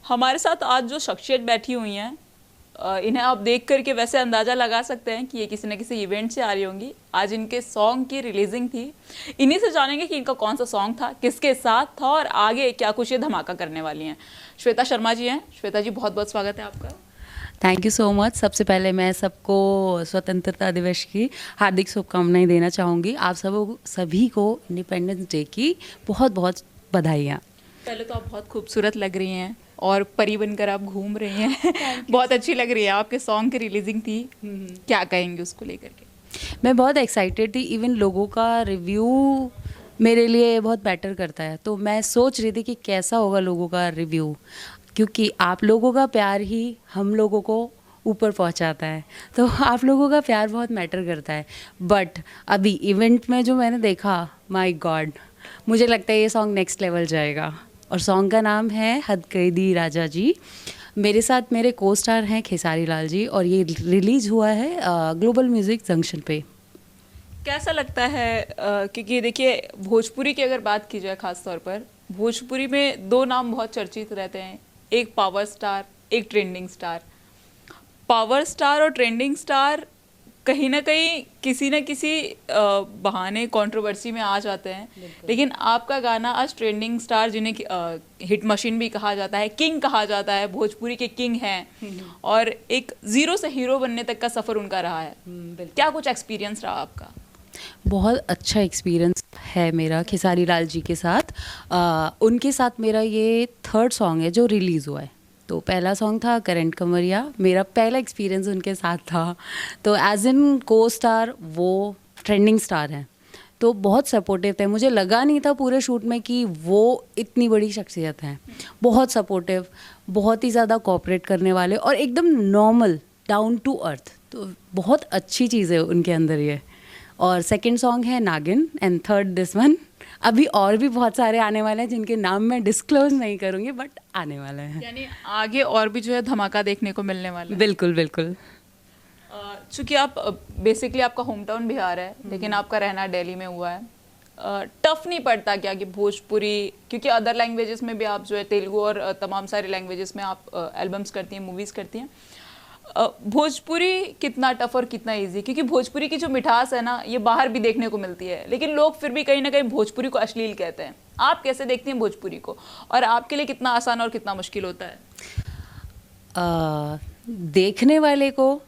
हमारे साथ आज जो शख्सियत बैठी हुई हैं, इन्हें आप देख करके वैसे अंदाज़ा लगा सकते हैं कि ये किसी न किसी इवेंट से आ रही होंगी। आज इनके सॉन्ग की रिलीजिंग थी। इन्हीं से जानेंगे कि इनका कौन सा सॉन्ग था, किसके साथ था और आगे क्या कुछ ये धमाका करने वाली हैं। श्वेता शर्मा जी हैं। श्वेता जी, बहुत बहुत स्वागत है आपका। Thank you so much. सबसे पहले मैं सबको स्वतंत्रता दिवस की हार्दिक शुभकामनाएं देना चाहूँगी। आप सभी को इंडिपेंडेंस डे की बहुत बहुत बधाइयाँ। पहले तो आप बहुत खूबसूरत लग रही हैं और परी बनकर आप घूम रही हैं। बहुत अच्छी लग रही है। आपके सॉन्ग की रिलीजिंग थी, क्या कहेंगे उसको लेकर के? मैं बहुत एक्साइटेड थी। इवन लोगों का रिव्यू मेरे लिए बहुत मैटर करता है, तो मैं सोच रही थी कि कैसा होगा लोगों का रिव्यू, क्योंकि आप लोगों का प्यार ही हम लोगों को ऊपर पहुंचाता है। तो आप लोगों का प्यार बहुत मैटर करता है। बट अभी इवेंट में जो मैंने देखा, माय गॉड, मुझे लगता है ये सॉन्ग नेक्स्ट लेवल जाएगा। और सॉन्ग का नाम है हद कैदी राजा जी। मेरे साथ मेरे को स्टार हैं खेसारी लाल जी, और ये रिलीज़ हुआ है ग्लोबल म्यूज़िक जंक्शन पे। कैसा लगता है? क्योंकि देखिए, भोजपुरी की अगर बात की जाए, खास तौर पर भोजपुरी में दो नाम बहुत चर्चित रहते हैं, एक पावर स्टार, एक ट्रेंडिंग स्टार। पावर स्टार और ट्रेंडिंग स्टार कहीं ना कहीं किसी न किसी बहाने कंट्रोवर्सी में आ जाते हैं, लेकिन आपका गाना आज ट्रेंडिंग स्टार, जिन्हें हिट मशीन भी कहा जाता है, किंग कहा जाता है, भोजपुरी के किंग हैं, और एक जीरो से हीरो बनने तक का सफ़र उनका रहा है। क्या कुछ एक्सपीरियंस रहा आपका? बहुत अच्छा एक्सपीरियंस है मेरा खेसारी लाल जी के साथ। उनके साथ मेरा ये थर्ड सॉन्ग है जो रिलीज़ हुआ है। तो पहला सॉन्ग था करंट कमरिया, मेरा पहला एक्सपीरियंस उनके साथ था। तो एज इन को स्टार वो ट्रेंडिंग स्टार हैं, तो बहुत सपोर्टिव थे। मुझे लगा नहीं था पूरे शूट में कि वो इतनी बड़ी शख्सियत हैं। बहुत सपोर्टिव, बहुत ही ज़्यादा कोऑपरेट करने वाले, और एकदम नॉर्मल, डाउन टू अर्थ। तो बहुत अच्छी चीज़ है उनके अंदर ये। और सेकंड सॉन्ग है नागिन, एंड थर्ड दिस वन। अभी और भी बहुत सारे आने वाले हैं जिनके नाम मैं डिस्क्लोज नहीं करूँगी, बट आने वाले हैं। यानी आगे और भी जो है धमाका देखने को मिलने वाला है। बिल्कुल बिल्कुल। चूँकि आप बेसिकली आपका होम टाउन बिहार है, लेकिन आपका रहना दिल्ली में हुआ है, टफ नहीं पड़ता क्या कि भोजपुरी, क्योंकि अदर लैंग्वेजेस में भी आप जो है तेलुगु और तमाम सारे लैंग्वेजेस में आप एल्बम्स करती हैं, मूवीज़ करती हैं, भोजपुरी कितना टफ और कितना इजी? क्योंकि भोजपुरी की जो मिठास है ना, ये बाहर भी देखने को मिलती है, लेकिन लोग फिर भी कहीं ना कहीं भोजपुरी को अश्लील कहते हैं। आप कैसे देखती हैं भोजपुरी को, और आपके लिए कितना आसान और कितना मुश्किल होता है? देखने वाले को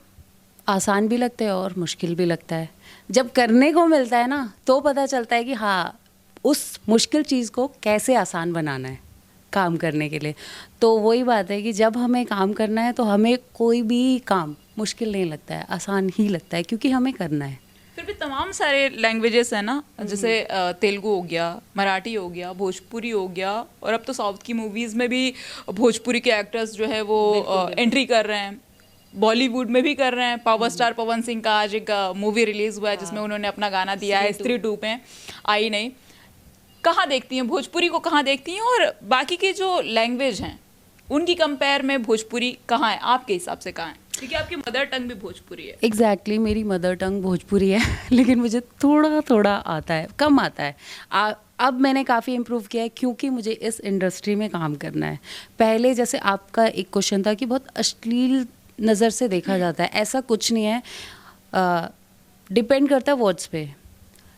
आसान भी लगता है और मुश्किल भी लगता है। जब करने को मिलता है ना, तो पता चलता है कि हाँ, उस मुश्किल चीज़ को कैसे आसान बनाना है काम करने के लिए। तो वही बात है कि जब हमें काम करना है तो हमें कोई भी काम मुश्किल नहीं लगता है, आसान ही लगता है, क्योंकि हमें करना है। फिर भी तमाम सारे लैंग्वेजेस हैं ना, जैसे तेलुगु हो गया, मराठी हो गया, भोजपुरी हो गया, और अब तो साउथ की मूवीज़ में भी भोजपुरी के एक्टर्स जो है वो एंट्री कर रहे हैं, बॉलीवुड में भी कर रहे हैं। पावर स्टार पवन सिंह का आज एक मूवी रिलीज़ हुआ है जिसमें उन्होंने अपना गाना दिया है, स्त्री 2 पे आई नहीं। कहाँ देखती हैं भोजपुरी को, कहाँ देखती हैं, और बाकी के जो लैंग्वेज हैं उनकी कंपेयर में भोजपुरी कहाँ है आपके हिसाब से, कहाँ है? क्योंकि आपकी मदर टंग भी भोजपुरी है। एग्जैक्टली, मेरी मदर टंग भोजपुरी है लेकिन मुझे थोड़ा थोड़ा आता है, कम आता है। अब मैंने काफ़ी इम्प्रूव किया है, क्योंकि मुझे इस इंडस्ट्री में काम करना है। पहले जैसे आपका एक क्वेश्चन था कि बहुत अश्लील नज़र से देखा जाता है, ऐसा कुछ नहीं है। डिपेंड करता है वर्ड्स पे।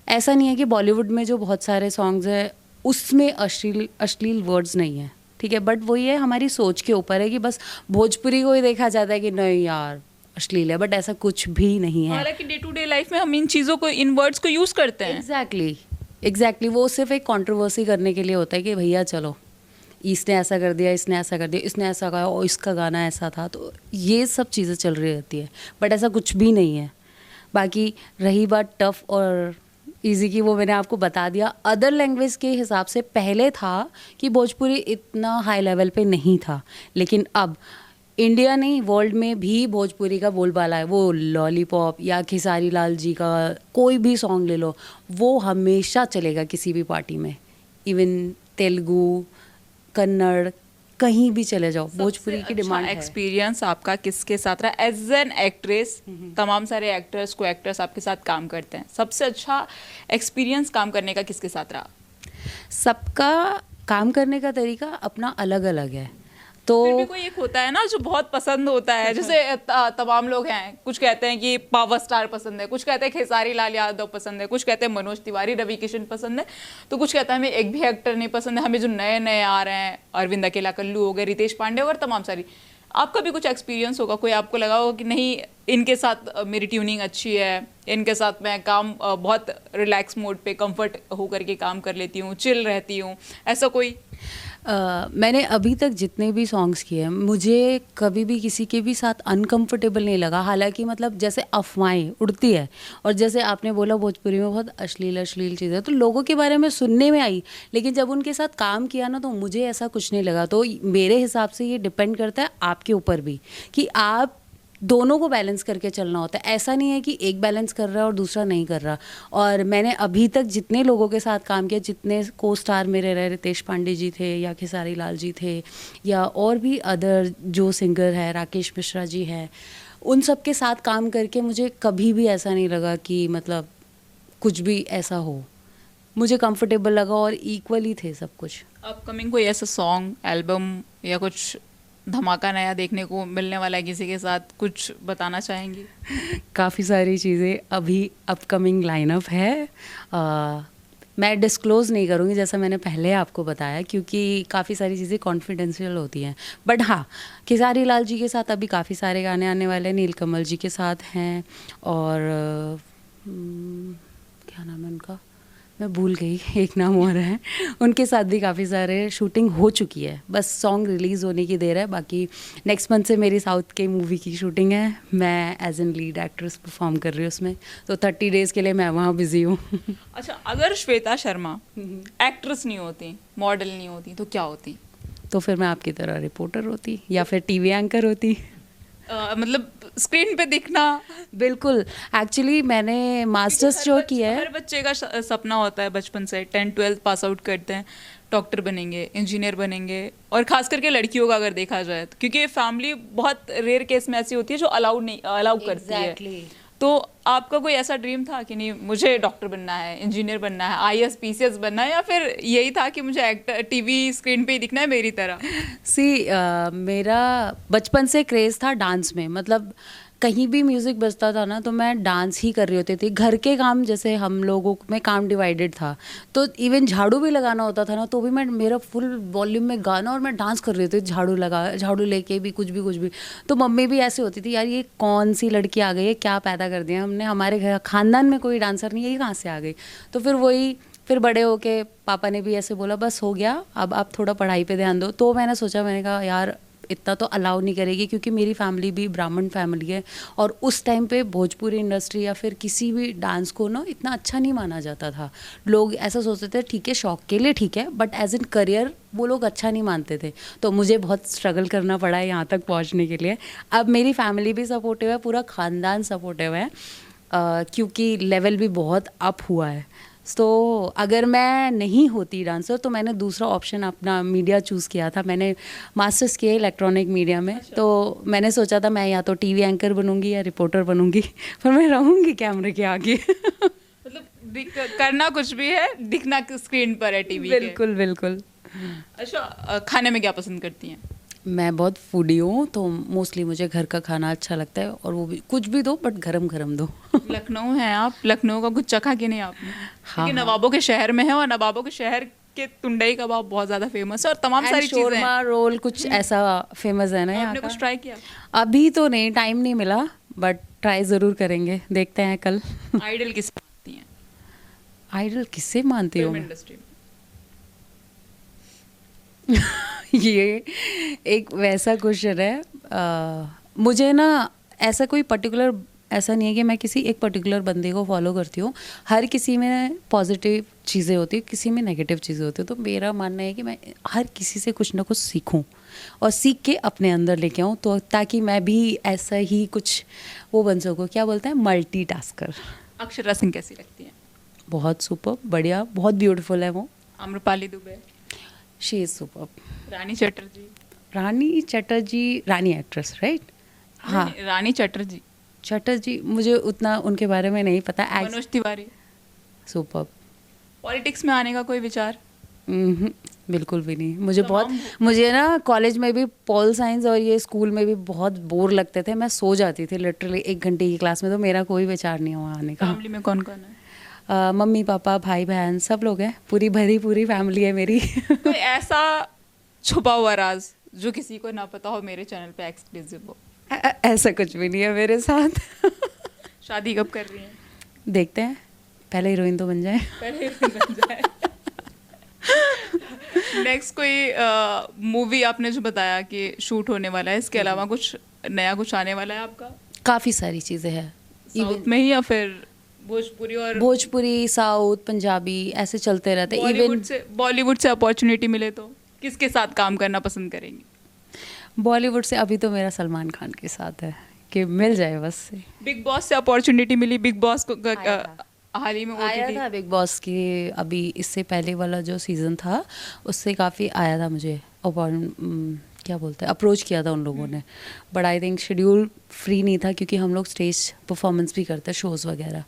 ऐसा नहीं है कि बॉलीवुड में जो बहुत सारे सॉन्ग्स हैं उसमें अश्लील वर्ड्स नहीं है, ठीक है, बट वही है, हमारी सोच के ऊपर है कि बस भोजपुरी को ही देखा जाता है कि नहीं यार अश्लील है, बट ऐसा कुछ भी नहीं है। हालांकि डे टू डे लाइफ में हम इन चीज़ों को, इन वर्ड्स को यूज़ करते हैं। एग्जैक्टली, वो सिर्फ एक कंट्रोवर्सी करने के लिए होता है कि भैया चलो, इसने ऐसा कर दिया, इसने ऐसा कर दिया, इसने ऐसा कहा, और इसका गाना ऐसा था, तो ये सब चीज़ें चल रही रहती है, बट ऐसा कुछ भी नहीं है। बाकी रही बात टफ और इजी की, वो मैंने आपको बता दिया। अदर लैंग्वेज के हिसाब से पहले था कि भोजपुरी इतना हाई लेवल पे नहीं था, लेकिन अब इंडिया नहीं, वर्ल्ड में भी भोजपुरी का बोलबाला है। वो लॉलीपॉप या खेसारी लाल जी का कोई भी सॉन्ग ले लो, वो हमेशा चलेगा किसी भी पार्टी में। इवन तेलुगु, कन्नड़, कहीं भी चले जाओ, भोजपुरी की डिमांड है। एक्सपीरियंस आपका किसके साथ रहा एज एन एक्ट्रेस? तमाम सारे एक्टर्स को एक्टर्स आपके साथ काम करते हैं, सबसे अच्छा एक्सपीरियंस काम करने का किसके साथ रहा? सबका काम करने का तरीका अपना अलग अलग है। तो फिर भी कोई एक होता है ना जो बहुत पसंद होता है, जैसे तमाम लोग हैं, कुछ कहते हैं कि पावर स्टार पसंद है, कुछ कहते हैं खेसारी लाल यादव पसंद है, कुछ कहते हैं मनोज तिवारी, रवि किशन पसंद है, तो कुछ कहता है हमें एक भी एक्टर नहीं पसंद है, हमें जो नए नए आ रहे हैं, अरविंद अकेला कल्लू हो गए, रितेश पांडे और तमाम सारी। आपका भी कुछ एक्सपीरियंस होगा, कोई आपको लगा होगा कि नहीं इनके साथ मेरी ट्यूनिंग अच्छी है, इनके साथ मैं काम बहुत रिलैक्स मोड पे कंफर्ट होकर के काम कर लेती हूँ, चिल रहती हूँ, ऐसा कोई? मैंने अभी तक जितने भी सॉन्ग्स किए हैं, मुझे कभी भी किसी के भी साथ अनकंफर्टेबल नहीं लगा। हालांकि मतलब जैसे अफवाहें उड़ती है, और जैसे आपने बोला भोजपुरी में बहुत अश्लील अश्लील चीज़ें तो लोगों के बारे में सुनने में आई, लेकिन जब उनके साथ काम किया ना तो मुझे ऐसा कुछ नहीं लगा। तो मेरे हिसाब से ये डिपेंड करता है आपके ऊपर भी, कि आप दोनों को बैलेंस करके चलना होता है। ऐसा नहीं है कि एक बैलेंस कर रहा है और दूसरा नहीं कर रहा। और मैंने अभी तक जितने लोगों के साथ काम किया, जितने को स्टार मेरे रहे, रितेश पांडे जी थे या खेसारी लाल जी थे या और भी अदर जो सिंगर है, राकेश मिश्रा जी हैं, उन सब के साथ काम करके मुझे कभी भी ऐसा नहीं लगा कि मतलब कुछ भी ऐसा हो। मुझे कंफर्टेबल लगा और इक्वली थे सब कुछ। अपकमिंग कोई ऐसा सॉन्ग, एल्बम या कुछ धमाका नया देखने को मिलने वाला है किसी के साथ, कुछ बताना चाहेंगी? काफ़ी सारी चीज़ें अभी अपकमिंग लाइनअप है। मैं डिस्क्लोज़ नहीं करूँगी जैसा मैंने पहले आपको बताया, क्योंकि काफ़ी सारी चीज़ें कॉन्फिडेंशियल होती हैं। बट हाँ, खेसारी लाल जी के साथ अभी काफ़ी सारे गाने आने वाले हैं, नीलकमल जी के साथ हैं, और क्या नाम है उनका, मैं भूल गई, एक नाम और है, उनके साथ भी काफ़ी सारे शूटिंग हो चुकी है, बस सॉन्ग रिलीज़ होने की देर है। बाकी नेक्स्ट मंथ से मेरी साउथ के मूवी की शूटिंग है, मैं as an lead actress perform कर रही हूँ उसमें, तो 30 डेज़ के लिए मैं वहाँ बिजी हूँ। अच्छा, अगर श्वेता शर्मा एक्ट्रेस नहीं होती, मॉडल नहीं होती, तो क्या होती? तो फिर मैं आपकी तरह रिपोर्टर होती या फिर टीवी एंकर होती। मतलब स्क्रीन पे दिखना। बिल्कुल, एक्चुअली मैंने मास्टर्स जो किया है। हर बच्चे का सपना होता है बचपन से, 10th-12th पास आउट करते हैं, डॉक्टर बनेंगे, इंजीनियर बनेंगे, और खास करके लड़कियों का अगर देखा जाए तो, क्योंकि फैमिली बहुत रेयर केस में ऐसी होती है जो अलाउ करती है। तो आपका कोई ऐसा ड्रीम था कि नहीं मुझे डॉक्टर बनना है, इंजीनियर बनना है, आईएएस पीसीएस बनना है, या फिर यही था कि मुझे एक्टर टीवी स्क्रीन पे ही दिखना है मेरी तरह? मेरा बचपन से क्रेज़ था डांस में, मतलब कहीं भी म्यूज़िक बजता था ना तो मैं डांस ही कर रही होती थी। घर के काम, जैसे हम लोगों में काम डिवाइडेड था, तो इवन झाड़ू भी लगाना होता था ना तो भी मैं मेरा फुल वॉल्यूम में गाना और मैं डांस कर रही थी, झाड़ू लेके भी कुछ भी। तो मम्मी भी ऐसे होती थी, यार ये कौन सी लड़की आ गई है, क्या पैदा कर दिया हमने, हमारे घर खानदान में कोई डांसर नहीं है, ये कहाँ से आ गई। तो फिर बड़े होके पापा ने भी ऐसे बोला बस हो गया, अब आप थोड़ा पढ़ाई पे ध्यान दो। तो मैंने सोचा, मैंने कहा यार इतना तो अलाउ नहीं करेगी, क्योंकि मेरी फैमिली भी ब्राह्मण फैमिली है, और उस टाइम पे भोजपुरी इंडस्ट्री या फिर किसी भी डांस को ना इतना अच्छा नहीं माना जाता था। लोग ऐसा सोचते थे ठीक है शौक के लिए ठीक है, बट एज एन करियर वो लोग अच्छा नहीं मानते थे। तो मुझे बहुत स्ट्रगल करना पड़ा है यहाँ तक पहुँचने के लिए। अब मेरी फैमिली भी सपोर्टिव है, पूरा ख़ानदान सपोर्टिव है, क्योंकि लेवल भी बहुत अप हुआ है। तो अगर मैं नहीं होती डांसर तो मैंने दूसरा ऑप्शन अपना मीडिया चूज़ किया था। मैंने मास्टर्स किया इलेक्ट्रॉनिक मीडिया में। अच्छा। तो मैंने सोचा था मैं या तो टीवी एंकर बनूंगी या रिपोर्टर बनूंगी, पर मैं रहूंगी कैमरे के आगे। मतलब करना कुछ भी है, दिखना स्क्रीन पर है टीवी के। बिल्कुल बिल्कुल। अच्छा, खाने में क्या पसंद करती हैं? मैं बहुत फूडी हूँ, तो मोस्टली मुझे घर का खाना अच्छा लगता है, और वो भी कुछ भी दो बट गरम गरम दो। लखनऊ हैं आप, लखनऊ का कुछ चखा कि नहीं आपने? हाँ, क्योंकि नवाबों के शहर में है, और नवाबों के शहर के तुंडई कबाब बहुत ज्यादा फेमस है, और तमाम सारी चीजें, शोरमा रोल कुछ ऐसा फेमस है ना। आपने कुछ ट्राई किया? अभी तो नहीं, टाइम नहीं मिला, बट ट्राई जरूर करेंगे, देखते हैं कल। आइडल किसे मानती हैं? आइडल किसे मानती हो? इंडस्ट्री में ये एक वैसा क्वेश्चन है। मुझे ना ऐसा कोई पर्टिकुलर ऐसा नहीं है कि मैं किसी एक पर्टिकुलर बंदे को फॉलो करती हूँ। हर किसी में पॉजिटिव चीज़ें होती है, किसी में नेगेटिव चीज़ें होती है। तो मेरा मानना है कि मैं हर किसी से कुछ ना कुछ सीखूं और सीख के अपने अंदर लेके आऊँ, तो ताकि मैं भी ऐसा ही कुछ वो बन सकूँ, क्या बोलते हैं, मल्टीटास्कर। अक्षरा सिंह कैसी लगती है? बहुत सुपर, बढ़िया, बहुत ब्यूटीफुल है वो। Amrapali Dubey? She is super. Rani Chatterjee? Rani actress right? हाँ, रानी चटर्जी मुझे उतना उनके बारे में नहीं पता। मनोज तिवारी? सुपर। पॉलिटिक्स में आने का कोई विचार? बिल्कुल भी नहीं। मुझे ना कॉलेज में भी पॉल साइंस और ये स्कूल में भी बहुत बोर लगते थे। मैं सो जाती थी लिटरली 1 घंटे की क्लास में, तो मेरा कोई विचार नहीं हुआ आने का। फैमिली में कौन कौन है? मम्मी पापा भाई बहन सब लोग हैं, पूरी फैमिली है मेरी। कोई ऐसा छुपा हुआ राज जो किसी को ना पता हो, मेरे चैनल पे एक्सक्लूसिव हो? ऐसा कुछ भी नहीं है मेरे साथ। शादी कब कर रही हैं? देखते हैं, पहले हीरोइन तो बन जाए। पहले बन जाए। नेक्स्ट कोई मूवी आपने जो बताया कि शूट होने वाला है, इसके अलावा कुछ नया कुछ आने वाला है आपका? काफ़ी सारी चीज़ें हैं, साउथ में ही या फिर भोजपुरी? और भोजपुरी, साउथ, पंजाबी ऐसे चलते रहते हैं। बॉलीवुड से अपॉर्चुनिटी मिले तो किसके साथ काम करना पसंद करेंगी? बॉलीवुड से अभी तो मेरा सलमान खान के साथ है कि मिल जाए बस से। बिग बॉस से अपॉर्चुनिटी मिली? बिग बॉस को हाल ही में आया था बिग बॉस की, अभी इससे पहले वाला जो सीज़न था उससे काफ़ी आया था मुझे, क्या बोलते हैं, अप्रोच किया था उन लोगों ने। But I think schedule free नहीं था, क्योंकि हम लोग स्टेज परफॉर्मेंस भी करते हैं, शोज़ वगैरह,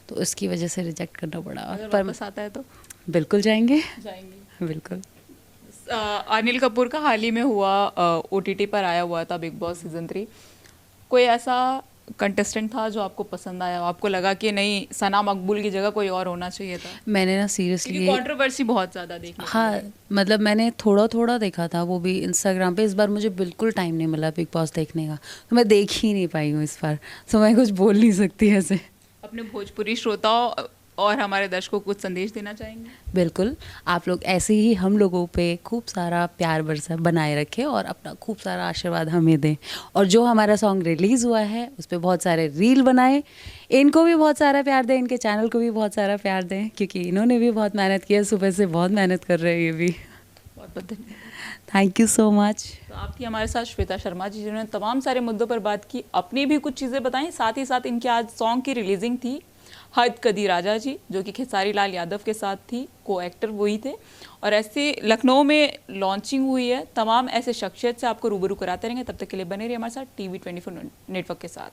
तो इसकी वजह से रिजेक्ट करना पड़ा। पर वापस आता है तो बिल्कुल जाएंगे। बिल्कुल। अनिल कपूर का हाल ही में हुआ OTT पर आया हुआ था बिग बॉस सीजन 3। कोई ऐसा कंटेस्टेंट था जो आपको पसंद आया, आपको लगा कि नहीं, सना मकबूल की जगह कोई और होना चाहिए था? मैंने ना सीरियसली कंट्रोवर्सी बहुत ज़्यादा देखी। हाँ, मतलब मैंने थोड़ा देखा था, वो भी इंस्टाग्राम पे। इस बार मुझे बिल्कुल टाइम नहीं मिला बिग बॉस देखने का, तो मैं देख ही नहीं पाई हूँ इस बार, तो मैं कुछ बोल नहीं सकती ऐसे। अपने भोजपुरी श्रोताओं और हमारे दर्शकों को कुछ संदेश देना चाहेंगे? बिल्कुल, आप लोग ऐसे ही हम लोगों पे खूब सारा प्यार बरसा बनाए रखें और अपना खूब सारा आशीर्वाद हमें दें। और जो हमारा सॉन्ग रिलीज़ हुआ है उस पर बहुत सारे रील बनाए, इनको भी बहुत सारा प्यार दें, इनके चैनल को भी बहुत सारा प्यार दें, क्योंकि इन्होंने भी बहुत मेहनत की है, सुबह से बहुत मेहनत कर रहे हैं ये भी। बहुत बहुत धन्यवाद, थैंक यू सो मच। तो आपकी हमारे साथ श्वेता शर्मा जी, जिन्होंने तमाम सारे मुद्दों पर बात की, अपनी भी कुछ चीज़ें बताई, साथ ही साथ इनके आज सॉन्ग की रिलीजिंग थी। हद कदी राजा जी, जो कि खेसारी लाल यादव के साथ थी, को एक्टर वही थे, और ऐसे लखनऊ में लॉन्चिंग हुई है। तमाम ऐसे शख्सियत से आपको रूबरू कराते रहेंगे। तब तक के लिए बने रहिए हमारे साथ TV24 नेटवर्क के साथ।